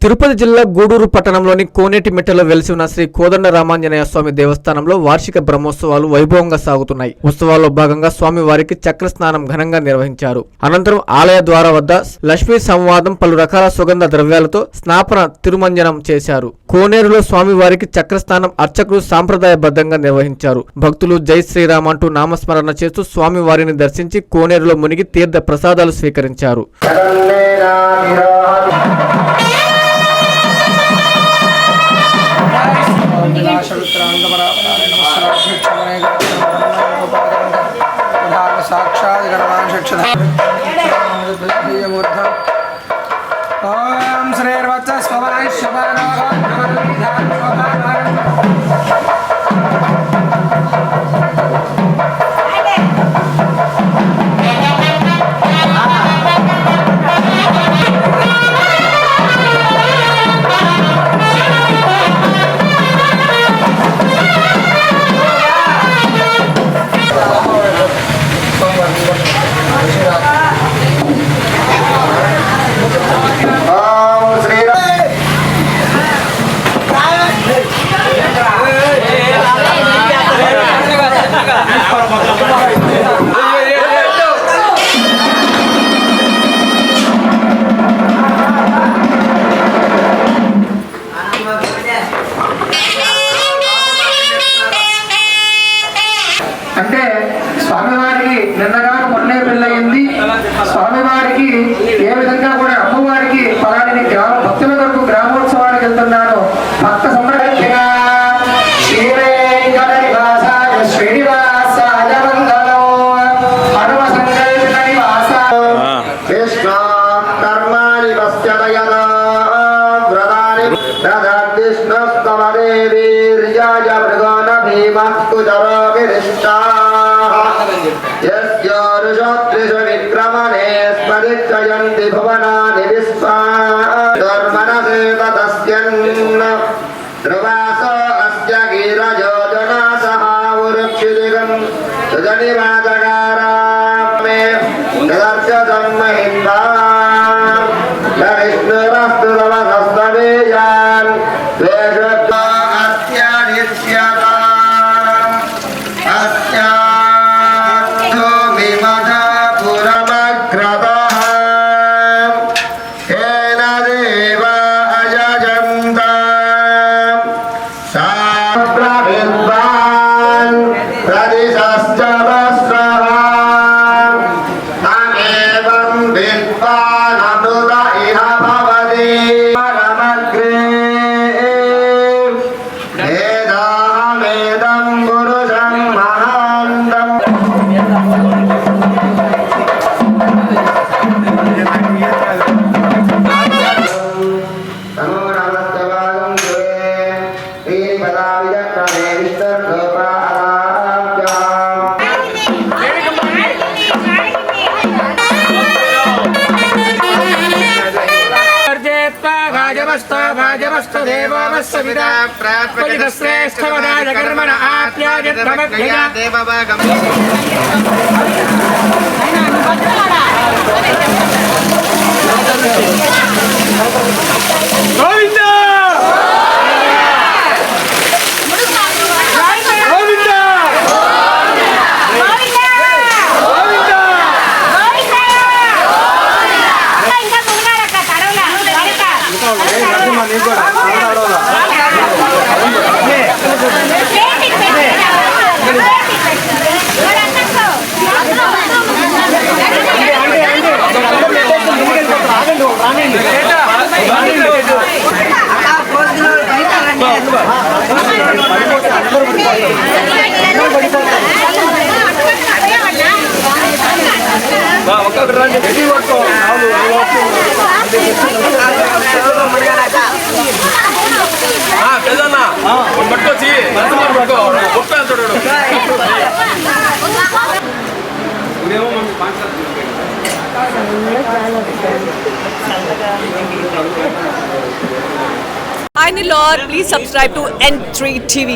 తిరుపతి జిల్లా గూడూరు పట్టణంలోని కోనేటిమిట్టలో వెలిసి ఉన్న శ్రీ కోదండరామాంజనేయ స్వామి దేవస్థానంలో వార్షిక బ్రహ్మోత్సవాలు వైభవంగా సాగుతున్నాయి. ఉత్సవాల్లో భాగంగా స్వామి వారికి చక్ర స్నానం ఘనంగా నిర్వహించారు. అనంతరం ఆలయ ద్వార వద్ద లక్ష్మీ సంవాదం, పలు రకాల సుగంధ ద్రవ్యాలతో స్నాపన తిరుమంజనం చేశారు. కోనేరులో స్వామి వారికి చక్ర స్నానం అర్చకులు సాంప్రదాయబద్ధంగా నిర్వహించారు. భక్తులు జై శ్రీరామ్ అంటూ నామస్మరణ చేస్తూ స్వామి వారిని దర్శించి కోనేరులో మునిగి తీర్థ ప్రసాదాలు స్వీకరించారు. అంటే స్వామివారికి నిన్నగా మొన్నే పెళ్ళయింది. స్వామివారికి ఏ విధంగా కూడా అమ్మవారికి పలాని భక్తుల వరకు గ్రామోత్సవానికి వెళ్తున్నాను. భక్త సంప్రదాయంగా శ్రీనివాసాయ మంగళం హనుమ సంకల్ప నివాస కృష్ణ కర్మాణి పశ్చదయనా వ్రతాని విష్ణుస్తమదేవీర్యాయ మృగోన భీమస్తు విక్రమణే స్మరిత్రయంతి భువనాని విశ్వామనసేతస్యన్న ధ్రువాసో అస్య గీరజో జనాసహావురుక్షిదిగం సుజనివాదగారామే దదర్శతం మహిందా విష్ణురస్తు నమస్తవేయాన్ వేషత్వా అస్యానిత్యత Hi Nilor, please subscribe to N3 TV.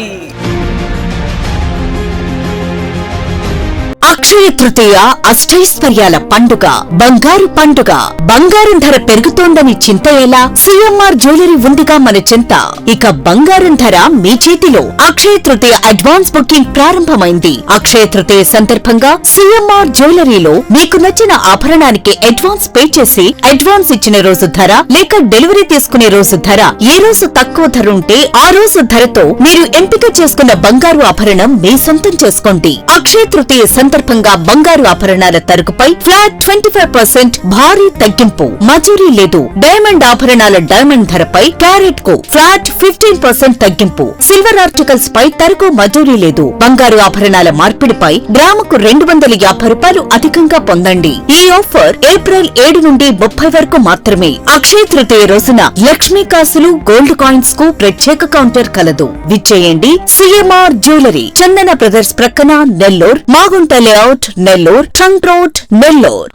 Akshaya Tritiya అష్టైశ్వర్యాల పండుగ, బంగారు పండుగ. బంగారం ధర పెరుగుతోందని చింత ఎలా? సిఎంఆర్ జ్యువెలరీ ఉందిగా మన చింత. ఇక బంగారం ధర మీ చేతిలో. అక్షయ తృతీయ అడ్వాన్స్ బుకింగ్ ప్రారంభమైంది. అక్షయ తృతీయ సందర్భంగా సిఎంఆర్ జ్యువెలరీలో మీకు నచ్చిన ఆభరణానికి అడ్వాన్స్ పే చేసి అడ్వాన్స్ ఇచ్చిన రోజు ధర లేక డెలివరీ తీసుకునే రోజు ధర, ఏ రోజు తక్కువ ధర ఉంటే ఆ రోజు ధరతో మీరు ఎంపిక చేసుకున్న బంగారు ఆభరణం మీ సొంతం చేసుకోండి. అక్షయ తృతీయ సందర్భంగా బంగారు ఆభరణాల తరుగుపై ఫ్లాట్ 25% భారీ తగ్గింపు. మజూరీ లేదు. డైమండ్ ఆభరణాల డైమండ్ ధరపై క్యారెట్ కు ఫ్లాట్ 15% తగ్గింపు. సిల్వర్ ఆర్టికల్స్ పై తరుగు మజూరీ లేదు. బంగారు ఆభరణాల మార్పిడిపై గ్రాముకు 250 రూపాయలు అధికంగా పొందండి. ఈ ఆఫర్ ఏప్రిల్ 7 నుండి 30 వరకు మాత్రమే. అక్షయ తృతీయ రోజున లక్ష్మీ కాసులు, గోల్డ్ కాయిన్స్ కు ప్రత్యేక కౌంటర్ కలదు. విచ్చేయండి సిఎంఆర్ జ్యువెలరీ, చందన బ్రదర్స్ ప్రక్కన, Nellore, Magunta layout, Nellore, trunk road, Nellore.